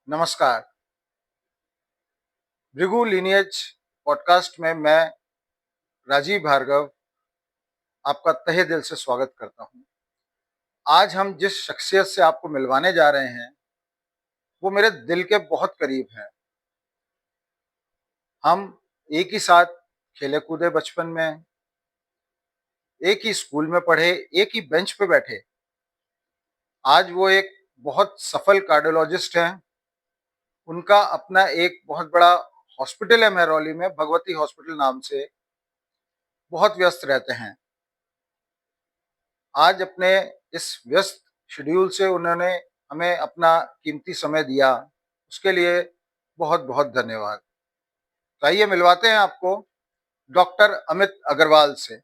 नमस्कार। Bhrigu lineage podcast में मैं राजीव भार्गव आपका तहे दिल से स्वागत करता हूं। आज हम जिस शख्सियत से आपको मिलवाने जा रहे हैं वो मेरे दिल के बहुत करीब है। हम एक ही साथ खेले कूदे बचपन में, एक ही स्कूल में पढ़े, एक ही बेंच पे बैठे। आज वो एक बहुत सफल कार्डियोलॉजिस्ट हैं। उनका अपना एक बहुत बड़ा हॉस्पिटल है महरौली में, भगवती हॉस्पिटल नाम से। बहुत व्यस्त रहते हैं। आज अपने इस व्यस्त शेड्यूल से उन्होंने हमें अपना कीमती समय दिया, उसके लिए बहुत बहुत धन्यवाद। तो आइए मिलवाते हैं आपको डॉक्टर अमित अग्रवाल से।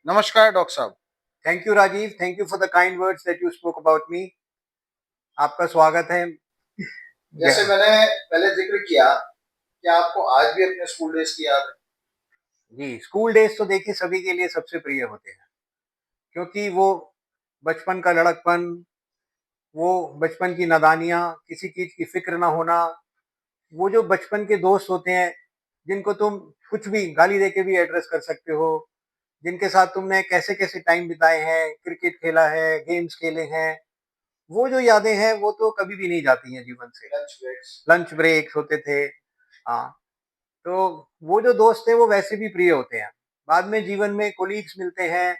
नमस्कार डॉक्टर साहब। Thank you Rajiv, thank you for the kind words that you spoke about me. आपका स्वागत है। जैसे मैंने पहले जिक्र किया, क्या आपको आज भी अपने स्कूल डेज की याद है? जी, स्कूल डेज तो देखिए सभी के लिए सबसे प्रिय होते हैं, क्योंकि वो बचपन का लड़कपन, वो बचपन की नादानियाँ, किसी चीज़ की फ़िक्र ना होना, वो जो बचपन के दोस्त होते हैं, जिनको तुम कुछ भी गाली दे के भी एड्रेस कर सकते हो, जिनके साथ तुमने कैसे-कैसे टाइम बिताए हैं, क्रिकेट खेला है, गेम्स खेले हैं, वो जो यादें हैं, वो तो कभी भी नहीं जाती हैं जीवन से। लंच ब्रेक्स होते थे। हाँ, तो वो जो दोस्त हैं वो वैसे भी प्रिय होते हैं। बाद में जीवन में कोलीग्स मिलते हैं,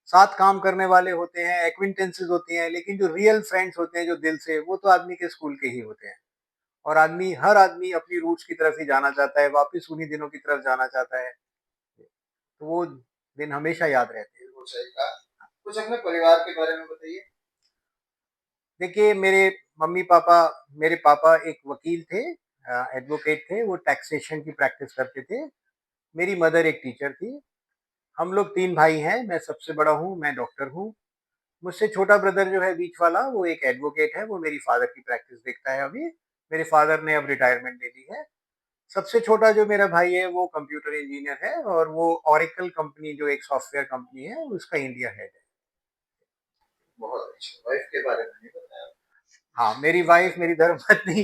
साथ काम करने वाले होते हैं, एक्विंटेंसेस होती हैं, लेकिन जो रियल फ्रेंड्स होते हैं जो दिल से, वो तो आदमी के स्कूल के ही होते हैं। और हर आदमी अपनी रूट्स की तरफ ही जाना चाहता है, वापस उन्हीं दिनों की तरफ जाना चाहता है। तो वो दिन हमेशा याद रहते हैं। बिल्कुल सही कहा। कुछ अपने परिवार के बारे में बताइए। देखिए, मेरे पापा एक वकील थे, एडवोकेट थे, वो टैक्सेशन की प्रैक्टिस करते थे। मेरी मदर एक टीचर थी। हम लोग 3 भाई हैं, मैं सबसे बड़ा हूँ, मैं डॉक्टर हूँ। मुझसे छोटा ब्रदर जो है बीच वाला, वो एक एडवोकेट है, वो मेरी फादर की प्रैक्टिस देखता है अभी। मेरे फादर ने अब रिटायरमेंट ले ली है। सबसे छोटा जो मेरा भाई है वो कंप्यूटर इंजीनियर है, और वो ओरेकल कंपनी जो एक सॉफ्टवेयर कंपनी है उसका इंडिया हेड है। बहुत अच्छा। वाइफ के बारे में नहीं बताया। हाँ, मेरी वाइफ, मेरी धर्मपत्नी,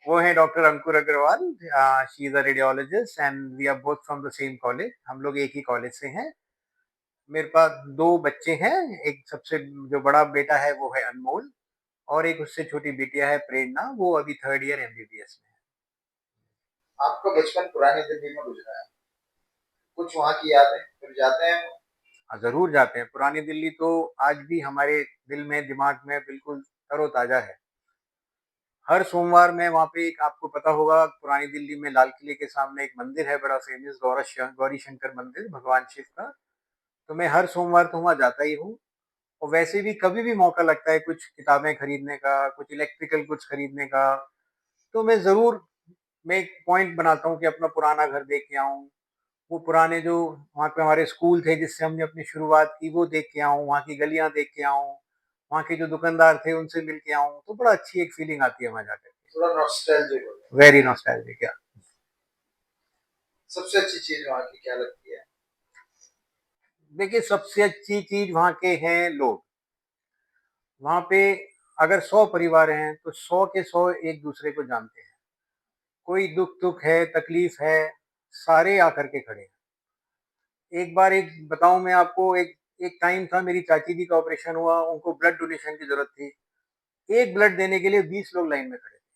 वो है doctor Ankur Agarwal. She is a radiologist and we are both from the same college. हम लोग एक ही कॉलेज से हैं। मेरे पास 2 बच्चे हैं। एक सबसे जो बड़ा बेटा है वो है अनमोल, और एक उससे छोटी बिटिया है प्रेरणा, वो अभी 3rd ईयर एमबीबीएस में आपका बचपन पुरानी दिल्ली में गुजरा है, कुछ वहाँ की यादें फिर जाते हैं। है। ज़रूर जाते हैं। पुरानी दिल्ली तो आज भी हमारे दिल में, दिमाग में बिल्कुल तरोताज़ा है। हर सोमवार में वहाँ पे, एक आपको पता होगा, पुरानी दिल्ली में लाल किले के सामने एक मंदिर है बड़ा फेमस, गौरी शंकर मंदिर, भगवान शिव का। तो मैं हर सोमवार तो वहाँ जाता ही हूँ। और वैसे भी कभी भी मौका लगता है कुछ किताबें खरीदने का, कुछ इलेक्ट्रिकल कुछ खरीदने का, तो मैं एक पॉइंट बनाता हूँ कि अपना पुराना घर देख के आऊँ। वो पुराने जो वहाँ पे हमारे स्कूल थे जिससे हमने अपनी शुरुआत की, वो देख के आऊँ, वहाँ की गलियाँ देख के आऊँ, वहाँ के जो दुकानदार थे उनसे मिल के आऊँ, तो बड़ा अच्छी एक फीलिंग आती है वहाँ जाकर के। थोड़ा नॉस्टैल्जिक हो जाए। वेरी नॉस्टैल्जिक, या। सबसे अच्छी चीज वहाँ की क्या लगती है? देखिए, सबसे अच्छी चीज़ वहाँ के हैं लोग। वहाँ पे अगर 100 परिवार हैं तो 100 के 100 एक दूसरे को जानते हैं। कोई दुख-सुख है, तकलीफ है, सारे आकर के खड़े हैं। एक बार एक बताऊँ मैं आपको, एक एक टाइम था, मेरी चाची जी का ऑपरेशन हुआ, उनको ब्लड डोनेशन की ज़रूरत थी। एक ब्लड देने के लिए 20 लोग लाइन में खड़े थे।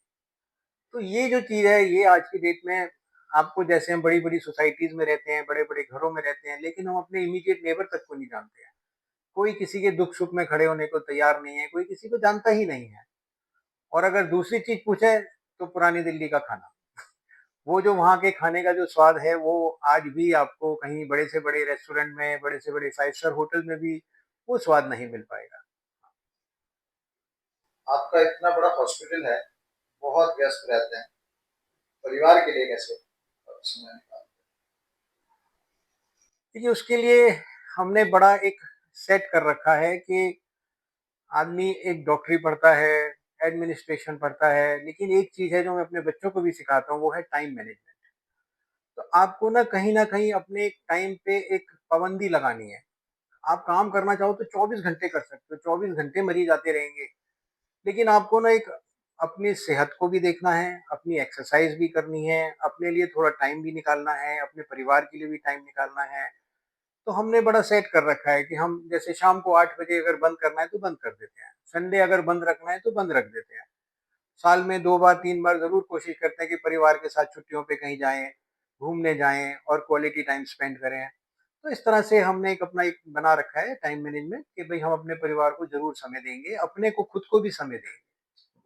तो ये जो चीज़ है, ये आज की डेट में, आपको जैसे हम बड़ी-बड़ी सोसाइटीज़ में रहते हैं, बड़े-बड़े घरों में रहते हैं, लेकिन हम अपने इमीडिएट नेबर तक को नहीं जानते हैं। कोई किसी के दुख-सुख में खड़े होने को तैयार नहीं है, कोई किसी को जानता ही नहीं है। और अगर दूसरी चीज़ पूछे, तो पुरानी दिल्ली का खाना। वो जो वहाँ के खाने का जो स्वाद है, वो आज भी आपको कहीं बड़े से बड़े रेस्टोरेंट में, बड़े से बड़े 5 स्टार होटल में भी वो स्वाद नहीं मिल पाएगा। आपका इतना बड़ा हॉस्पिटल है, बहुत व्यस्त रहते हैं, परिवार के लिए कैसे समय निकालते देखिए, उसके लिए हमने बड़ा एक सेट कर रखा है कि आदमी एक डॉक्टरी पढ़ता है, एडमिनिस्ट्रेशन पढ़ता है, लेकिन एक चीज़ है जो मैं अपने बच्चों को भी सिखाता हूँ, वो है टाइम मैनेजमेंट। तो आपको ना कहीं न कहीं अपने टाइम पे एक पाबंदी लगानी है। आप काम करना चाहो तो 24 घंटे कर सकते हो, 24 घंटे मरीज आते रहेंगे। लेकिन आपको ना एक अपनी सेहत को भी देखना है, अपनी एक्सरसाइज भी करनी है, अपने लिए थोड़ा टाइम भी निकालना है, अपने परिवार के लिए भी टाइम निकालना है। तो हमने बड़ा सेट कर रखा है कि हम जैसे शाम को 8 बजे अगर बंद करना है तो बंद कर देते हैं। संडे अगर बंद रखना है तो बंद रख देते हैं। साल में 2 बार 3 बार ज़रूर कोशिश करते हैं कि परिवार के साथ छुट्टियों पे कहीं जाएँ, घूमने जाएँ और क्वालिटी टाइम स्पेंड करें। तो इस तरह से हमने एक अपना एक बना रखा है टाइम मैनेजमेंट कि भई हम अपने परिवार को ज़रूर समय देंगे, अपने को खुद को भी समय देंगे।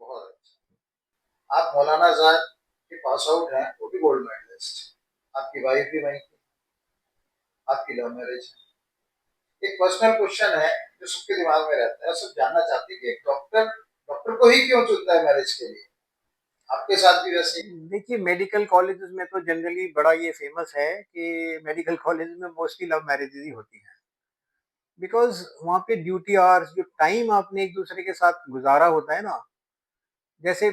बहुत अच्छा। आप मौलाना आजाद के पास आउट हैं, वो भी गोल्ड मेडलिस्ट। आपकी वाइफ भी वहीं की, आपकी लव मैरिज है। एक पर्सनल क्वेश्चन है जो सबके दिमाग में रहता है, सब जानना चाहते हैं कि एक डॉक्टर डॉक्टर को ही क्यों चुनता है मैरिज के लिए? आपके साथ भी वैसे ही? देखिए मेडिकल कॉलेजेस में तो जनरली बड़ा ये फेमस है कि मेडिकल कॉलेज में मोस्टली लव मैरिजेज़ ही होती हैं। बिकॉज़ वहाँ पे ड्यूटी आवर्स जो टाइम आपने एक-दूसरे के साथ गुज़ारा होता है ना, जैसे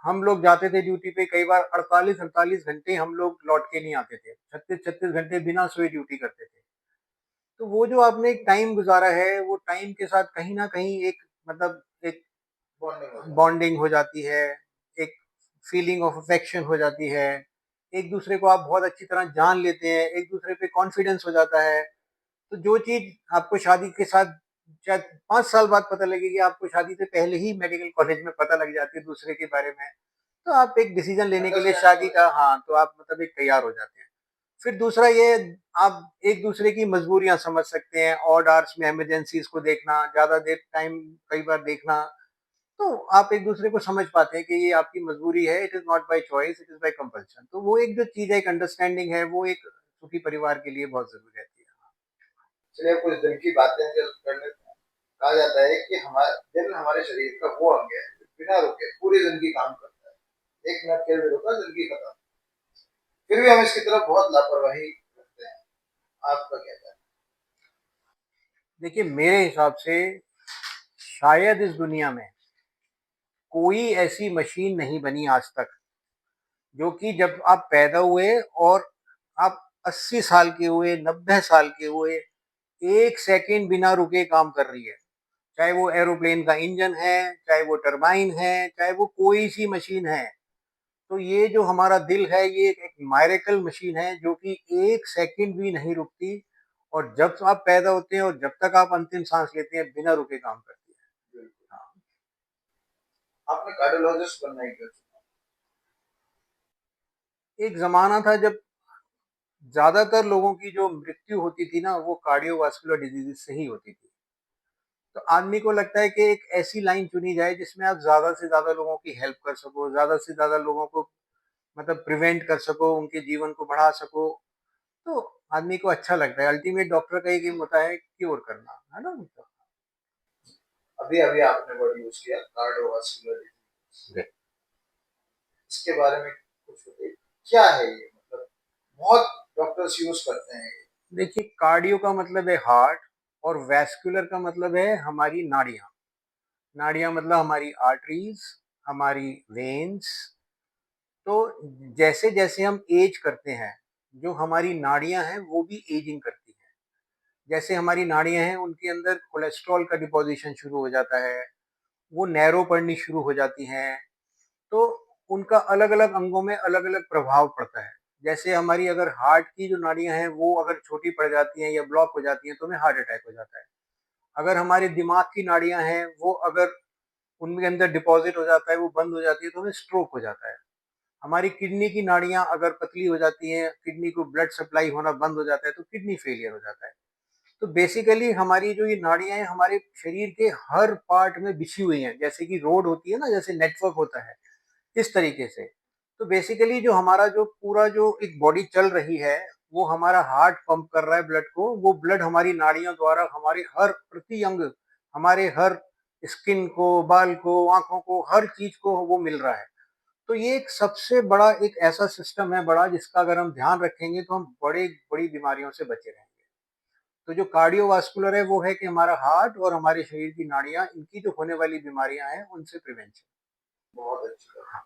हम लोग जाते थे ड्यूटी पे कई बार 48-48 घंटे हम लोग लौट के नहीं आते थे। 36-36 घंटे बिना सोए ड्यूटी करते थे। तो वो जो आपने एक टाइम गुज़ारा है, वो टाइम के साथ कहीं न कहीं एक मतलब एक बॉन्डिंग हो जाती बॉन्डिंग हो जाती है, एक फीलिंग ऑफ अफेक्शन हो जाती है। एक-दूसरे को आप बहुत अच्छी तरह जान लेते हैं, एक-दूसरे पे कॉन्फिडेंस हो जाता है। तो जो चीज़ आपको शादी के साथ शायद 5 साल बाद पता लगेगी, आपको शादी से पहले ही मेडिकल कॉलेज में पता लग जाती है दूसरे के बारे में। तो आप एक डिसीज़न है, लेने के लिए अंडरस्टैंडिंग शादी हो का जाती हाँ, तो आप मतलब एक तैयार हो जाते हैं। फिर दूसरा ये आप एक-दूसरे की मजबूरियाँ समझ सकते हैं, ऑड आवर्स में इमरजेंसीज़ को देखना, ज़्यादा देर टाइम कई बार देखना, तो आप एक-दूसरे को समझ पाते हैं कि ये आपकी मजबूरी है, it is not by choice, it is by compulsion. तो वो एक जो चीज़ है, एक अंडरस्टैंडिंग है, वो एक सुखी परिवार के लिए बहुत ज़रूरी रहती है। है। चलिए कुछ दिल की बातें जो कर लेते हैं। कहा जाता है कि हमारा दिल हमारे शरीर का वो अंग है जो बिना रुके पूरी जिंदगी काम करता है। 1 मिनट के लिए रुका, जिंदगी खत्म। फिर भी हम इसकी तरफ बहुत लापरवाही करते हैं। आपका क्या कहना देखिए, मेरे हिसाब से शायद इस दुनिया में कोई ऐसी मशीन नहीं बनी आज तक, जो कि जब आप पैदा हुए और आप 80 साल के हुए, 90 साल के हुए, 1 सेकंड बिना रुके काम कर रही है। चाहे वो एरोप्लेन का इंजन है, चाहे वो टरबाइन है, चाहे वो कोई सी मशीन है। तो ये जो हमारा दिल है, ये एक मायरेकल मशीन है जो कि 1 सेकंड भी नहीं रुकती और जब आप पैदा होते हैं और जब तक आप अंतिम सांस लेते हैं, बिना रुके काम करती है। है? बिल्कुल। हाँ। आपने कार्डियोलॉजिस्ट बनना ही क्यों चुना? एक ज़माना था जब ज़्यादातर लोगों की जो मृत्यु होती थी ना, वो कार्डियोवास्कुलर डिजीज़ से ही होती थी। तो आदमी को लगता है कि एक ऐसी लाइन चुनी जाए जिसमें आप ज़्यादा से ज़्यादा लोगों की हेल्प कर सको, ज़्यादा से ज़्यादा लोगों को मतलब प्रिवेंट कर सको, उनके जीवन को बढ़ा सको। तो आदमी को अच्छा लगता है। अल्टीमेट डॉक्टर का एक एम होता है क्योर करना, है ना? अभी अभी आपने वर्ड यूज किया कार्डियोवास्कुलर डिजीज, जी। इसके बारे में कुछ बताइए। क्या है ये? मतलब बहुत डॉक्टर्स यूज करते हैं ये। देखिए, कार्डियो का मतलब है हार्ट और वैस्कुलर का मतलब है हमारी नाड़ियाँ। नाड़ियाँ मतलब हमारी आर्टरीज़, हमारी वेन्स। तो जैसे-जैसे हम एज करते हैं, जो हमारी नाड़ियाँ हैं वो भी एजिंग करती हैं। जैसे हमारी नाड़ियाँ हैं उनके अंदर कोलेस्ट्रॉल का डिपोज़िशन शुरू हो जाता है, वो नैरो पड़नी शुरू हो जाती हैं, तो उनका अलग-अलग अंगों में अलग-अलग प्रभाव पड़ता है। जैसे हमारी अगर हार्ट की जो नाड़ियाँ हैं वो अगर छोटी पड़ जाती हैं या ब्लॉक हो जाती हैं तो हमें हार्ट अटैक हो जाता है। अगर हमारे दिमाग की नाड़ियाँ हैं वो अगर उनके अंदर डिपॉज़िट हो जाता है, वो बंद हो जाती है तो हमें स्ट्रोक हो जाता है। हमारी किडनी की नाड़ियाँ अगर पतली हो जाती हैं, किडनी को ब्लड सप्लाई होना बंद हो जाता है तो किडनी फेलियर हो जाता है। तो बेसिकली हमारी जो ये नाड़ियाँ हैं हमारे शरीर के हर पार्ट में बिछी हुई हैं, जैसे कि रोड होती है ना, जैसे नेटवर्क होता है, इस तरीके से। तो बेसिकली जो हमारा जो पूरा जो एक बॉडी चल रही है, वो हमारा हार्ट पंप कर रहा है ब्लड को, वो ब्लड हमारी नाड़ियों द्वारा हमारे हर प्रति अंग, हमारे हर स्किन को, बाल को, आँखों को, हर चीज़ को वो मिल रहा है। तो ये एक सबसे बड़ा एक ऐसा सिस्टम है बड़ा जिसका अगर हम ध्यान रखेंगे तो हम बड़ी बीमारियों से बचे रहेंगे। तो जो कार्डियोवास्कुलर है वो है कि हमारा हार्ट और हमारे शरीर की नाड़ियाँ, इनकी जो होने वाली बीमारियाँ हैं उनसे प्रिवेंशन। बहुत अच्छी बात।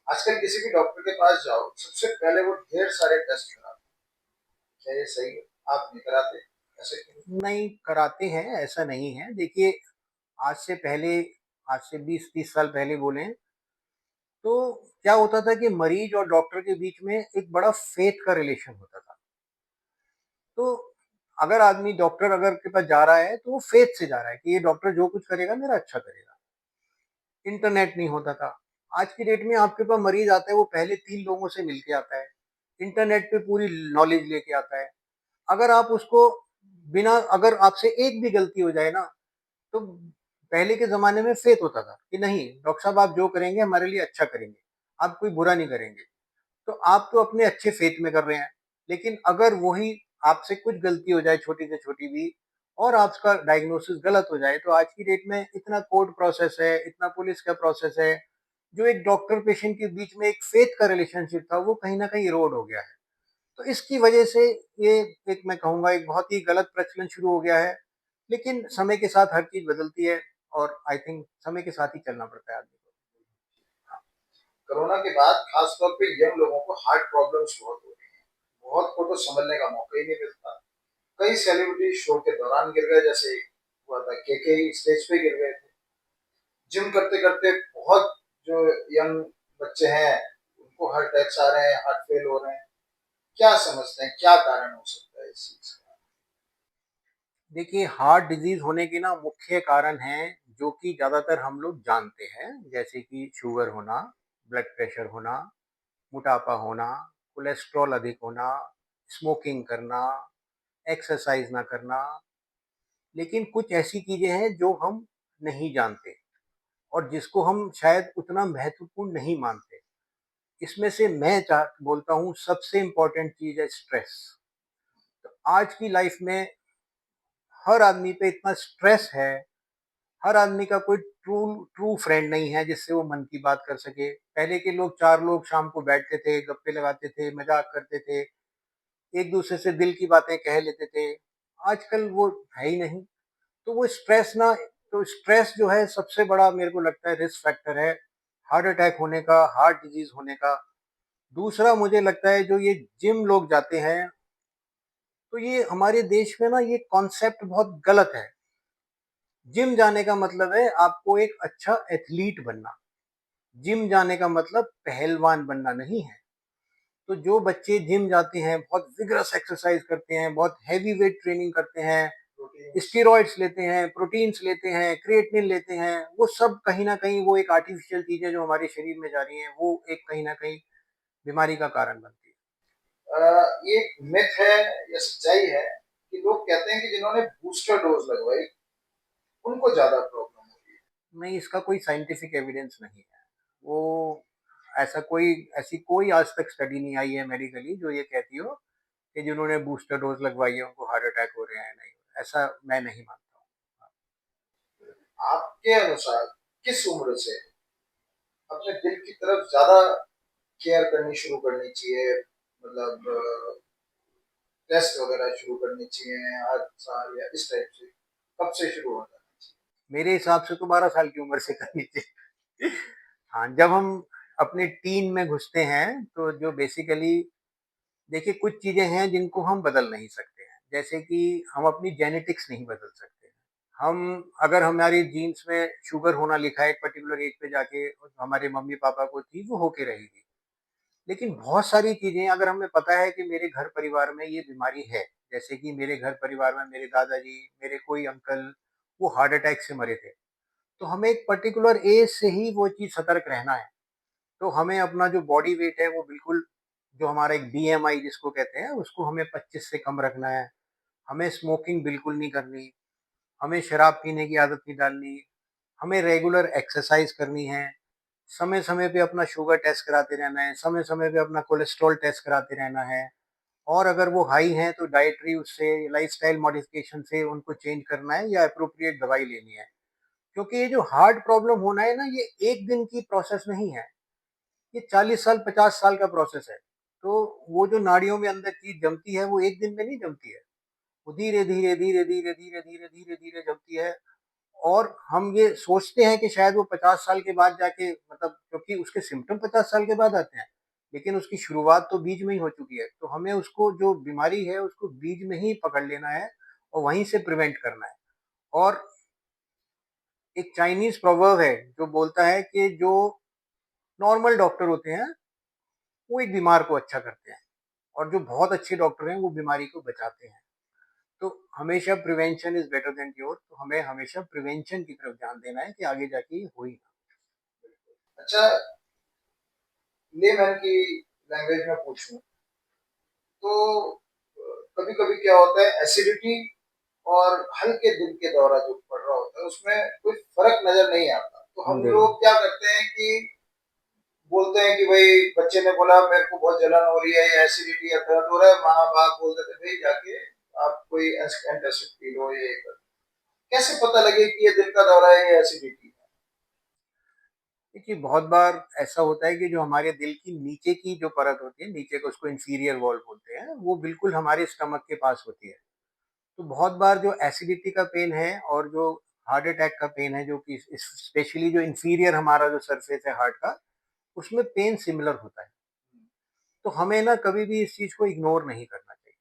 आजकल किसी भी डॉक्टर के पास जाओ, सबसे पहले वो ढेर सारे टेस्ट कराते हैं। क्या ये सही है? आप नहीं कराते? ऐसे क्यों? नहीं कराते हैं, ऐसा नहीं है। देखिए, आज से पहले आज से 20-30 साल पहले बोलें, तो क्या होता था कि मरीज और डॉक्टर के बीच में एक बड़ा फेथ का रिलेशन होता था। तो अगर आदमी डॉक्टर अगर के पास जा रहा है तो वो फेथ से जा रहा है कि ये डॉक्टर जो कुछ करेगा मेरा अच्छा करेगा। इंटरनेट नहीं होता था। आज की डेट में आपके पास मरीज आता है, वो पहले 3 लोगों से मिलके आता है। इंटरनेट पे पूरी नॉलेज लेके आता है। अगर आप उसको बिना अगर आपसे एक भी गलती हो जाए ना, तो पहले के ज़माने में फेथ होता था कि नहीं डॉक्टर साहब आप जो करेंगे हमारे लिए अच्छा करेंगे, आप कोई बुरा नहीं करेंगे। तो आप तो अपने अच्छे फेथ में कर रहे हैं, लेकिन अगर वही आपसे कुछ गलती हो जाए छोटी से छोटी भी और आपका डायग्नोसिस गलत हो जाए, तो आज की डेट में इतना कोर्ट प्रोसेस है, इतना पुलिस का प्रोसेस है, जो एक डॉक्टर पेशेंट के बीच में एक फेथ का रिलेशनशिप था वो कहीं न कहीं इरोड हो गया है। तो इसकी वजह से ये एक मैं कहूँगा एक बहुत ही गलत प्रचलन शुरू हो गया है। लेकिन समय के साथ हर चीज़ बदलती है और आई थिंक समय के साथ ही चलना पड़ता है आदमी को। कोरोना के बाद खासतौर पे यंग लोगों को हार्ट प्रॉब्लम्स बहुत हो रही हैं। बहुत को तो संभलने का मौका ही नहीं मिलता। कई सेलिब्रिटी शो के दौरान गिर गए, जैसे हुआ था के स्टेज पे गिर गए थे। जिम करते करते बहुत जो यंग बच्चे हैं उनको हार्ट अटैक्स आ रहे हैं, हार्ट फेल हो रहे हैं। क्या समझते हैं, क्या कारण हो सकता है इस चीज का? देखिए हार्ट डिजीज़ होने के ना मुख्य कारण हैं जो कि ज़्यादातर हम लोग जानते हैं, जैसे कि शुगर होना, ब्लड प्रेशर होना, मोटापा होना, कोलेस्ट्रॉल अधिक होना, स्मोकिंग करना, एक्सरसाइज़ ना करना। लेकिन कुछ ऐसी चीज़ें हैं जो हम नहीं जानते और जिसको हम शायद उतना महत्वपूर्ण नहीं मानते। इसमें से मैं बोलता हूँ सबसे इम्पोर्टेंट चीज़ है स्ट्रेस। तो आज की लाइफ में हर आदमी पे इतना स्ट्रेस है, हर आदमी का कोई ट्रू ट्रू फ्रेंड नहीं है जिससे वो मन की बात कर सके। पहले के लोग 4 लोग शाम को बैठते थे, गप्पे लगाते थे, मज़ाक करते थे, एक-दूसरे से दिल की बातें कह लेते थे। आजकल वो है ही नहीं। तो वो स्ट्रेस ना तो स्ट्रेस जो है सबसे बड़ा मेरे को लगता है रिस्क फैक्टर है, हार्ट अटैक होने का, हार्ट डिज़ीज़ होने का। दूसरा मुझे लगता है जो ये जिम लोग जाते हैं, तो ये हमारे देश में ना ये कॉन्सेप्ट बहुत गलत है। जिम जाने का मतलब है आपको एक अच्छा एथलीट बनना। जिम जाने का मतलब पहलवान बनना नहीं है। तो जो बच्चे जिम जाते हैं, बहुत विगरस एक्सरसाइज करते हैं, बहुत हैवी वेट ट्रेनिंग करते हैं, स्टेरॉइड्स लेते हैं, प्रोटीन्स लेते हैं, क्रिएटिनिन लेते हैं, वो सब कहीं न कहीं वो एक आर्टिफिशियल चीज़ें जो हमारे शरीर में जा रही हैं, वो एक कहीं न कहीं बीमारी का कारण बनती है। ये मिथ है या सच्चाई है कि लोग कहते हैं कि जिन्होंने बूस्टर डोज लगवाई उनको ज्यादा प्रॉब्लम हो रही है? नहीं, इसका कोई साइंटिफिक एविडेंस नहीं है। वो ऐसा कोई ऐसी कोई आज तक स्टडी नहीं आई है मेडिकली जो ये कहती हो कि जिन्होंने बूस्टर डोज लगवाई है उनको हार्ट अटैक हो रहे हैं, नहीं। ऐसा मैं नहीं मानता हूँ। आपके अनुसार किस उम्र से अपने दिल की तरफ ज्यादा केयर करनी शुरू करनी चाहिए? मतलब टेस्ट वगैरह शुरू करनी चाहिए हर साल या इस टाइप से? कब से शुरू होता है? मेरे हिसाब से तो 12 साल की उम्र से करनी चाहिए। हाँ, जब हम अपने टीन में घुसते हैं, तो जो बेसिकली देखिए कुछ चीज़ें हैं जिनको हम बदल नहीं सकते हैं। जैसे कि हम अपनी जेनेटिक्स नहीं बदल सकते। हम अगर हमारी जीन्स में शुगर होना लिखा है एक पर्टिकुलर एज पे जाके और हमारे मम्मी-पापा को थी, वो होके रहेगी। लेकिन बहुत सारी चीज़ें अगर हमें पता है कि मेरे घर परिवार में ये बीमारी है, जैसे कि मेरे घर परिवार में मेरे दादाजी, मेरे कोई अंकल, वो हार्ट अटैक से मरे थे। तो हमें एक पर्टिकुलर एज से ही वो चीज़ सतर्क रहना है। तो हमें अपना जो बॉडी वेट है वो बिल्कुल जो हमारा एक बीएमआई जिसको कहते हैं उसको हमें 25 से कम रखना है। हमें स्मोकिंग बिल्कुल नहीं करनी, हमें शराब पीने की आदत नहीं डालनी, हमें रेगुलर एक्सरसाइज करनी है, समय-समय पे अपना शुगर टेस्ट कराते रहना है, समय-समय पे अपना कोलेस्ट्रॉल टेस्ट कराते रहना है और अगर वो हाई हैं तो डाइटरी उससे लाइफ़स्टाइल मॉडिफ़िकेशन से उनको चेंज करना है या एप्रोप्रिएट दवाई लेनी है। क्योंकि ये जो हार्ट प्रॉब्लम होना है ना ये एक दिन की प्रोसेस नहीं है, ये 40 साल 50 साल का प्रोसेस है। तो वो जो नाड़ियों में अंदर चीज़ जमती है वो एक दिन में नहीं जमती है। वो धीरे-धीरे, धीरे-धीरे, धीरे-धीरे, धीरे-धीरे जमती है और हम ये सोचते हैं कि शायद वो 50 साल के बाद जाके मतलब क्योंकि उसके सिम्पटम 50 साल के बाद आते हैं, लेकिन उसकी शुरुआत तो बीच में ही हो चुकी है। तो हमें उसको जो बीमारी है उसको बीज में ही पकड़ लेना है और वहीं से प्रिवेंट करना है। और एक चाइनीज प्रोवर्ब है जो बोलता है कि जो नॉर्मल डॉक्टर होते हैं वो एक बीमार को अच्छा करते हैं, और जो बहुत अच्छे डॉक्टर हैं वो बीमारी को बचाते हैं। तो हमेशा prevention is better than cure, तो हमें हमेशा प्रिवेंशन की तरफ ध्यान देना है कि आगे जाके ये हो ही ना। अच्छा, लेमैन की लैंग्वेज में पूछूं तो कभी कभी क्या होता है, एसिडिटी और हल्के दिल के दौरा जो पड़ रहा होता है उसमें कोई फर्क नजर नहीं आता, तो हम बिल्कुल। लोग क्या करते हैं कि बोलते हैं कि भाई बच्चे ने बोला मेरे को बहुत जलन हो रही है या एसिडिटी या दर्द हो रहा है, माँ बाप बोल देते भाई जाके आप कोई एंटासिड पी लो, ये कर। कैसे पता लगे कि ये दिल का दौरा है या एसिडिटी है? देखिए बहुत बार ऐसा होता है कि जो हमारे दिल की नीचे की जो परत होती है, नीचे को उसको इंफीरियर वॉल बोलते हैं, वो बिल्कुल हमारे स्टमक के पास होती है। तो बहुत बार जो एसिडिटी का पेन है और जो हार्ट अटैक का पेन है, जो कि स्पेशली जो इंफीरियर हमारा जो सरफेस है हार्ट का, उसमें पेन सिमिलर होता है। तो हमें ना कभी भी इस चीज को इग्नोर नहीं करना चाहिए,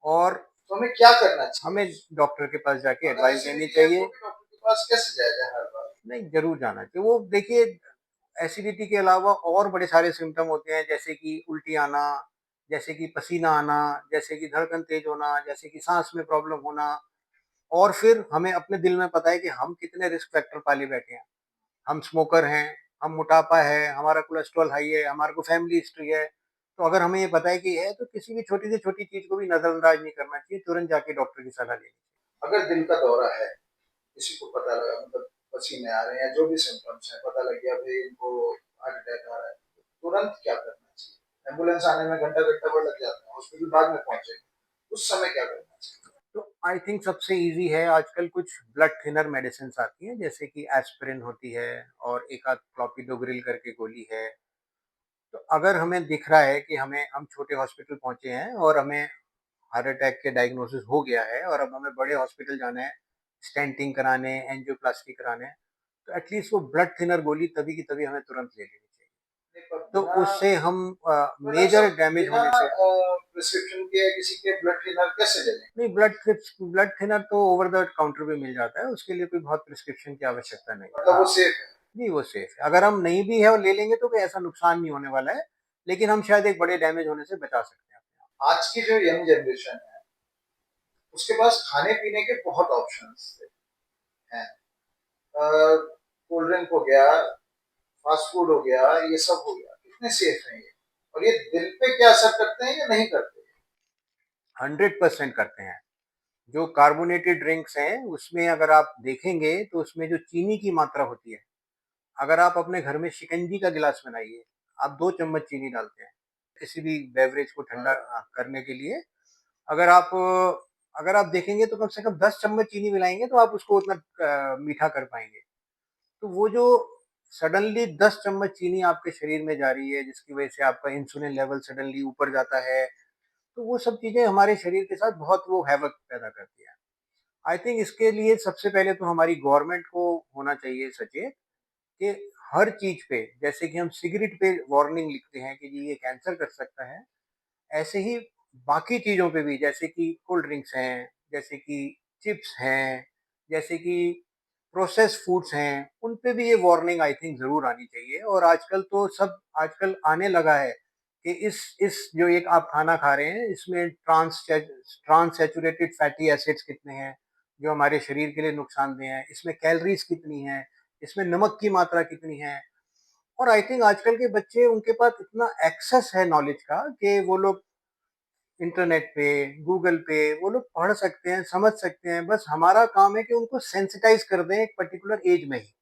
और तो हमें क्या करना चाहिए? हमें डॉक्टर के पास जाके अगर एडवाइस लेनी एसिडिटी है तो चाहिए। भी डॉक्टर के पास कैसे जाया जाए हर बार? नहीं, जरूर जाना चाहिए। वो देखिए, एसिडिटी के अलावा और बड़े सारे सिम्टम होते हैं, जैसे कि उल्टी आना, जैसे कि पसीना आना, जैसे कि धड़कन तेज होना, जैसे कि सांस में प्रॉब्लम होना। और फिर हमें अपने दिल में पता है कि हम कितने रिस्क फैक्टर पाले बैठे हैं। हम स्मोकर हैं, हम मोटापा है, हमारा कोलेस्ट्रॉल हाई है, हमारे को फैमिली हिस्ट्री है। तो अगर हमें ये पता है कि है, तो किसी भी छोटी से छोटी चीज को भी नजरअंदाज नहीं करना चाहिए, तुरंत जाके डॉक्टर की सलाह लेनी अगर दिल का दौरा है, किसी को पता लगा, मतलब पसीने आ रहे हैं, जो भी सिम्टम्स है पता लग गया भाई इनको हार्ट अटैक आ रहा है, तो तुरंत क्या करना चाहिए? एम्बुलेंस आने में घंटा घंटा भर लग जाता है, हॉस्पिटल बाद में पहुंचे, उस समय क्या करना चाहिए? चाहिए। तो आई थिंक सबसे इजी है, आजकल कुछ ब्लड थिनर मेडिसिन आती हैं, जैसे कि एस्पिरिन होती है, और एक आध क्लोपिडोग्रिल करके गोली है। तो अगर हमें दिख रहा है कि हम छोटे हॉस्पिटल पहुंचे हैं और हमें हार्ट अटैक के डायग्नोसिस हो गया है, और अब हमें बड़े हॉस्पिटल जाना है स्टेंटिंग कराने, एंजियोप्लास्टी कराने, तो एटलीस्ट वो ब्लड थिनर गोली तभी की तभी हमें तुरंत ले लेनी चाहिए। नहीं, पर तो बिना, उससे हम तो डॉक्टर मेजर साहब डैमेज बिना होने से। प्रिस्क्रिप्शन के किसी के ब्लड थिनर कैसे ले लें? नहीं, ब्लड थिनर तो ओवर द काउंटर पे मिल जाता है, उसके लिए कोई बहुत प्रिस्क्रिप्शन की आवश्यकता नहीं है। मतलब वो हाँ सेफ है? जी, वो सेफ है। अगर हम नहीं भी है और ले लेंगे तो कोई ऐसा नुकसान नहीं होने वाला है, लेकिन हम शायद एक बड़े डैमेज होने से बचा सकते हैं अपने आज की जो यंग जनरेशन है उसके पास खाने पीने के बहुत ऑप्शंस हैं। कोल्ड ड्रिंक हो गया, फास्ट फूड हो गया, ये सब हो गया, कितने सेफ हैं ये? और ये दिल पे क्या असर करते हैं या नहीं करते? आप। 100% करते हैं। जो कार्बोनेटेड ड्रिंक्स हैं उसमें अगर आप देखेंगे तो उसमें जो चीनी की मात्रा होती है, अगर आप अपने घर में शिकंजी का गिलास बनाइए, आप 2 चम्मच चीनी डालते हैं किसी भी बेवरेज को ठंडा करने के लिए। अगर आप अगर आप देखेंगे तो कम से कम 10 चम्मच चीनी मिलाएंगे तो आप उसको उतना मीठा कर पाएंगे। तो वो जो सडनली 10 चम्मच चीनी आपके शरीर में जा रही है, जिसकी वजह से आपका इंसुलिन लेवल सडनली ऊपर जाता है, तो वो सब चीजें हमारे शरीर के साथ बहुत वो हैवक पैदा करती है। आई थिंक इसके लिए सबसे पहले तो हमारी गवर्नमेंट को होना चाहिए सचेत, कि हर चीज पे, जैसे कि हम सिगरेट पे वार्निंग लिखते हैं कि जी ये कैंसर कर सकता है, ऐसे ही बाकी चीजों पे भी, जैसे कि कोल्ड ड्रिंक्स हैं, जैसे कि चिप्स हैं, जैसे कि प्रोसेस्ड फूड्स हैं, उन पे भी ये वार्निंग आई थिंक जरूर आनी चाहिए। और आजकल तो सब आजकल आने लगा है कि इस जो एक आप खाना खा रहे हैं इसमें ट्रांस सैचुरेटेड फैटी एसिड्स कितने हैं जो हमारे शरीर के लिए नुकसानदेह हैं, इसमें कैलोरीज कितनी हैं, इसमें नमक की मात्रा कितनी है। और आई थिंक आजकल के बच्चे, उनके पास इतना एक्सेस है नॉलेज का कि वो लोग इंटरनेट पे, गूगल पे वो लोग पढ़ सकते हैं, समझ सकते हैं। बस हमारा काम है कि उनको सेंसिटाइज कर दें एक पर्टिकुलर एज में ही,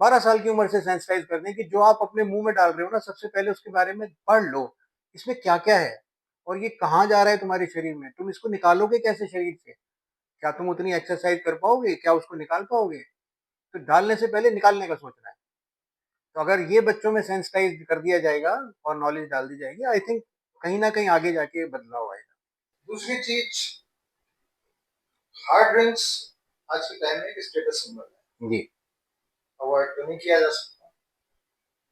12 साल की उम्र से सेंसिटाइज कर दें कि जो आप अपने मुंह में डाल रहे हो ना, सबसे पहले उसके बारे में पढ़ लो, इसमें क्या क्या है और ये कहाँ जा रहा है तुम्हारे शरीर में, तुम इसको निकालोगे कैसे शरीर से, क्या तुम उतनी एक्सरसाइज कर पाओगे, क्या उसको निकाल पाओगे? तो डालने से पहले निकालने का सोचना है। तो अगर ये बच्चों में सेंसिटाइज कर दिया जाएगा और नॉलेज डाल दी जाएगी, आई थिंक कहीं ना कहीं आगे जाके बदलाव आएगा। दूसरी चीज, हार्ड ड्रिंक्स आज के टाइम में एक स्टेटस सिंबल है, जी। अवॉइड तो नहीं किया जा सकता।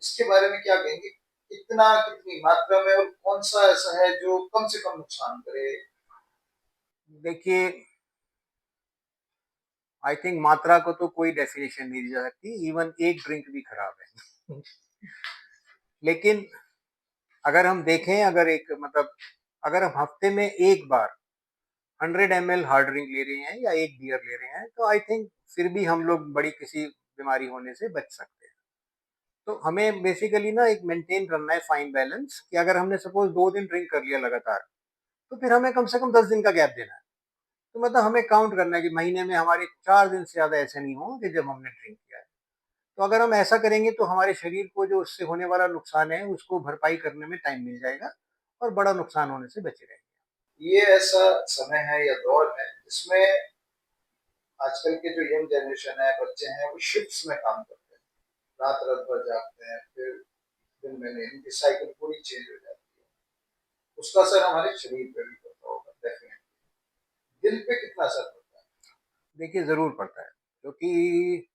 इसके बारे में क्या कहेंगे? कितना, कितनी मात्रा में, और कौन सा ऐसा है जो कम से कम नुकसान करे? देखिए, आई थिंक मात्रा को तो कोई डेफिनेशन नहीं दी जा सकती, इवन एक ड्रिंक भी खराब है। लेकिन अगर हम देखें, अगर एक मतलब अगर हम हफ्ते में एक बार 100 ml हार्ड ड्रिंक ले रहे हैं या एक बियर ले रहे हैं, तो आई थिंक फिर भी हम लोग बड़ी किसी बीमारी होने से बच सकते हैं। तो हमें बेसिकली ना एक मेंटेन करना है फाइन बैलेंस, कि अगर हमने सपोज 2 दिन ड्रिंक कर लिया लगातार, तो फिर हमें कम से कम 10 दिन का गैप देना है। तो मतलब हमें काउंट करना है कि महीने में हमारे 4 दिन से ज्यादा ऐसे नहीं हो कि जब हमने ड्रिंक किया है। तो अगर हम ऐसा करेंगे तो हमारे शरीर को जो उससे होने वाला नुकसान है उसको भरपाई करने में टाइम मिल जाएगा और बड़ा नुकसान होने से बचे रहेंगे। ये ऐसा समय है या दौर है जिसमें आजकल के जो यंग जनरेशन है, बच्चे हैं, वो शिफ्ट्स में काम करते हैं, रात रात भर जागते हैं, फिर दिन में नहीं, इनकी साइकिल पूरी चेंज हो जाती है। उसका असर हमारे शरीर पे भी पड़ता होगा डेफिनेटली। दिल पे कितना असर पड़ता है? देखिए जरूर पड़ता है, क्योंकि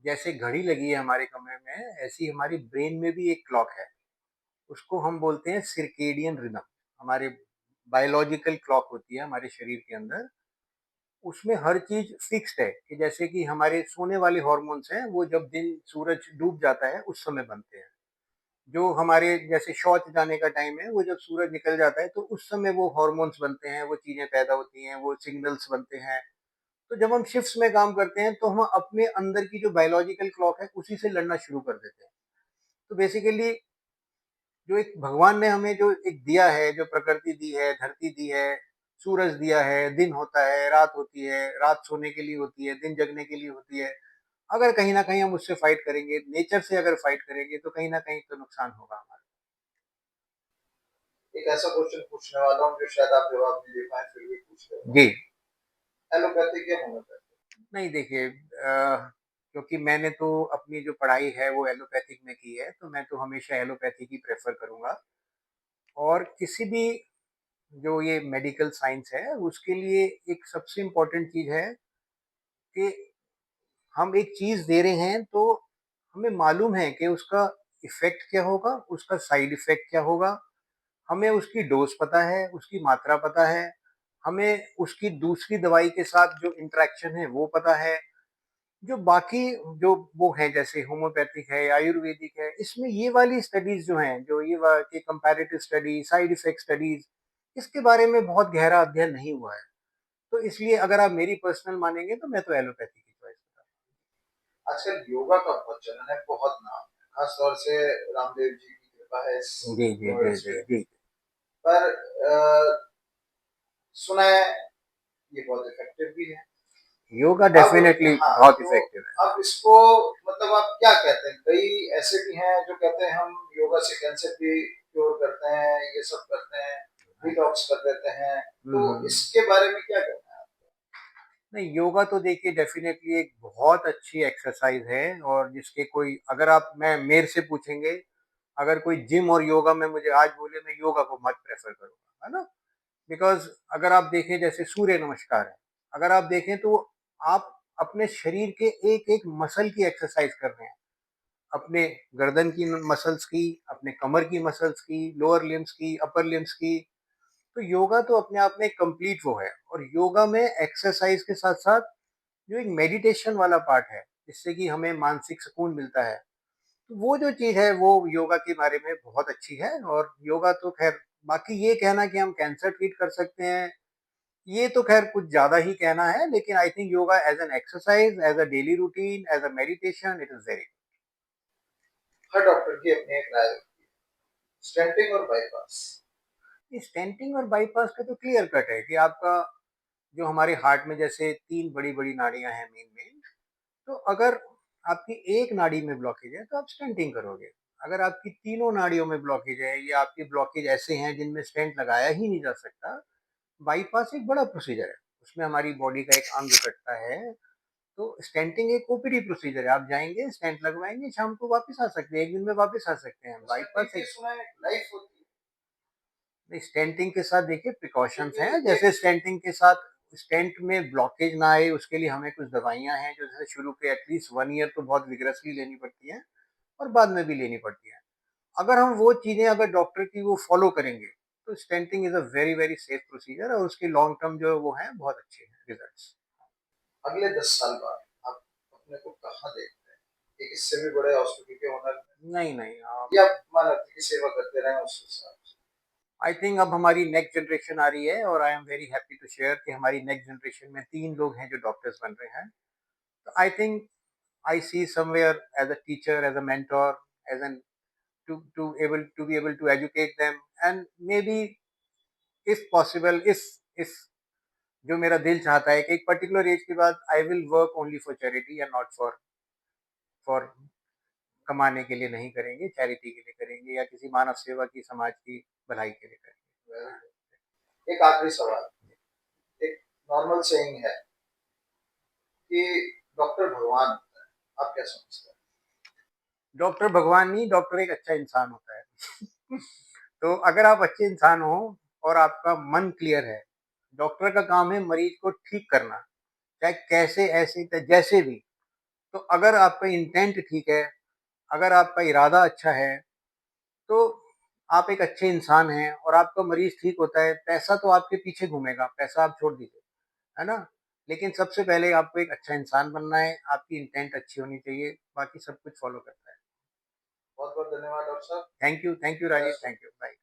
जैसे घड़ी लगी है हमारे कमरे में, ऐसी हमारी ब्रेन में भी एक क्लॉक है। उसको हम बोलते हैं सिरकेडियन रिदम। हमारे बायोलॉजिकल क्लॉक होती है हमारे शरीर के अंदर। उसमें हर चीज फिक्स्ड है, कि जैसे कि हमारे सोने वाले हॉर्मोन्स हैं वो जब दिन सूरज डूब जाता है उस समय बनते हैं। जो हमारे जैसे शौच जाने का टाइम है, वो जब सूरज निकल जाता है तो उस समय वो हॉर्मोन्स बनते हैं, वो चीजें पैदा होती हैं, वो सिग्नल्स बनते हैं। तो जब हम शिफ्ट्स में काम करते हैं तो हम अपने अंदर की जो बायोलॉजिकल क्लॉक है उसी से लड़ना शुरू कर देते हैं। तो बेसिकली जो एक भगवान ने हमें जो एक दिया है, जो प्रकृति दी है, धरती दी है, सूरज दिया है, दिन होता है, रात होती है, रात सोने के लिए होती है, दिन जगने के लिए होती है। अगर कहीं ना कहीं हम उससे फाइट करेंगे, नेचर से अगर फाइट करेंगे, तो कहीं ना कहीं तो नुकसान होगा हमारा। एक ऐसा क्वेश्चन पूछने वाला हूँ जो शायद आप जवाब नहीं दे पाए, फिर भी पूछ रहे हो। जी। एलोपैथिक या होम्योपैथिक? नहीं देखिए, क्योंकि मैंने तो अपनी जो पढ़ाई है वो एलोपैथिक में की है, तो मैं तो हमेशा एलोपैथिक ही प्रेफर करूंगा। और किसी भी जो ये मेडिकल साइंस है उसके लिए एक सबसे इम्पोर्टेंट चीज है कि हम एक चीज दे रहे हैं तो हमें मालूम है कि उसका इफेक्ट क्या होगा, उसका साइड इफेक्ट क्या होगा। हमें उसकी डोज पता है, उसकी मात्रा पता है, हमें उसकी दूसरी दवाई के साथ जो इंटरेक्शन है वो पता है। जो बाकी जो वो है जैसे होम्योपैथिक है, आयुर्वेदिक है, इसमें ये वाली स्टडीज जो हैं, जो ये comparative study, side effect studies, इसके बारे में बहुत गहरा अध्ययन नहीं हुआ है। तो इसलिए अगर आप मेरी पर्सनल मानेंगे तो मैं तो एलोपैथी की चॉइस करूंगा। आजकल योगा का बहुत चलन है, बहुत नाम है, खास तौर से रामदेव जी की कृपा है इस जी जी जी यूनिवर्स जी पे। जी। पर सुना है ये बहुत इफेक्टिव भी है। योगा अब डेफिनेटली हाँ, बहुत तो इफेक्टिव है। अब इसको मतलब आप क्या कहते हैं? कई ऐसे भी हैं जो कहते हैं हम योगा से कैंसर भी क्योर करते हैं, ये सब करते हैं, डिटॉक्स कर देते हैं। तो हम्म। इसके बारे में क्या कहना है? नहीं, योगा तो देखिए डेफिनेटली एक बहुत अच्छी एक्सरसाइज है, और जिसके कोई अगर आप मैं मेरे से पूछेंगे, अगर कोई जिम और योगा में मुझे आज बोले, मैं योगा को मत प्रेफर करूंगा, है ना। बिकॉज अगर आप देखें जैसे सूर्य नमस्कार है, अगर आप देखें तो आप अपने शरीर के एक एक मसल की एक्सरसाइज कर रहे हैं। अपने गर्दन की मसल्स की, अपने कमर की मसल्स की, लोअर लिम्स की, अपर लिम्स की। तो योगा तो अपने आप में कंप्लीट वो है, और योगा में एक्सरसाइज के साथ साथ जो एक मेडिटेशन वाला पार्ट है, जिससे कि हमें मानसिक सुकून मिलता है, तो वो जो चीज है वो योगा के बारे में बहुत अच्छी है। और योगा तो खैर, बाकी ये कहना कि हम कैंसर ट्रीट कर सकते हैं, ये तो खैर कुछ ज्यादा ही कहना है। लेकिन I think yoga as an exercise, as a daily routine, as a meditation, it is very हर डॉक्टर की अपनी एक राय होती है। स्टेंटिंग और बाईपास? गुड। स्टेंटिंग और बाईपास का तो क्लियर कट है कि आपका जो हमारे हार्ट में जैसे तीन बड़ी बड़ी नाड़ियां हैं मेन मेन, तो अगर आपकी एक नाड़ी में ब्लॉकेज है तो आप स्टेंटिंग करोगे। अगर आपकी तीनों नाड़ियों में ब्लॉकेज है, या आपकी ब्लॉकेज ऐसे हैं जिनमें स्टेंट लगाया ही नहीं जा सकता, बाईपास एक बड़ा प्रोसीजर है, उसमें हमारी बॉडी का एक अंग कटता है। तो स्टेंटिंग एक ओपीडी प्रोसीजर है, आप जाएंगे स्टेंट लगवाएंगे, शाम को वापस आ सकते हैं, एक दिन में वापस आ सकते हैं। उसमें बाईपास देखिए एक सुना है लाइफ होती स्टेंटिंग के साथ देखिए है, प्रिकॉशंस हैं, क्योंकि जैसे एक स्टेंटिंग के साथ स्टेंट में ब्लॉकेज ना आए उसके लिए हमें कुछ दवाइयां हैं जो जैसे शुरू के एटलीस्ट 1 ईयर तो बहुत विग्रसली लेनी पड़ती हैं, और बाद में भी लेनी पड़ती है। अगर हम वो चीजें अगर डॉक्टर की वो फॉलो करेंगे, तो stenting is a very very safe procedure, और उसके लॉन्ग टर्म जो वो है बहुत अच्छे हैं रिजल्ट्स। अगले 10 साल बाद आप अपने को कहाँ देखते हैं? एक इससे भी बड़े हॉस्पिटल के ओनर नहीं नहीं, या मानवता की सेवा करते रहे उस हिसाब से? आई थिंक अब हमारी नेक्स्ट जनरेशन आ रही है और I am very happy to share कि हमारी नेक्स्ट जनरेशन में 3 लोग हैं जो डॉक्टर्स बन रहे हैं। तो I think I see somewhere as a teacher, as a mentor, as an to be able to educate them, and maybe if possible, इस जो मेरा दिल चाहता है कि एक पर्टिकुलर एज के बाद I will work only for charity and not for for कमाने के लिए नहीं करेंगे, चैरिटी के लिए करेंगे या किसी मानव सेवा की, समाज की भलाई के लिए करेंगे। एक आखिरी सवाल, एक नॉर्मल सेइंग है कि डॉक्टर भगवान होता है, आप क्या समझते हैं? डॉक्टर भगवान नहीं, डॉक्टर एक अच्छा इंसान होता है। तो अगर आप अच्छे इंसान हो और आपका मन क्लियर है, डॉक्टर का काम है मरीज को ठीक करना, चाहे कैसे, ऐसे, जैसे भी। तो अगर आपका इंटेंट ठीक है, अगर आपका इरादा अच्छा है, तो आप एक अच्छे इंसान हैं और आपका मरीज ठीक होता है। पैसा तो आपके पीछे घूमेगा, पैसा आप छोड़ दीजिए, है ना? लेकिन सबसे पहले आपको एक अच्छा इंसान बनना है, आपकी इंटेंट अच्छी होनी चाहिए, बाकी सब कुछ फॉलो करता है। बहुत बहुत धन्यवाद डॉक्टर साहब। Thank you Rajesh, thank you, bye.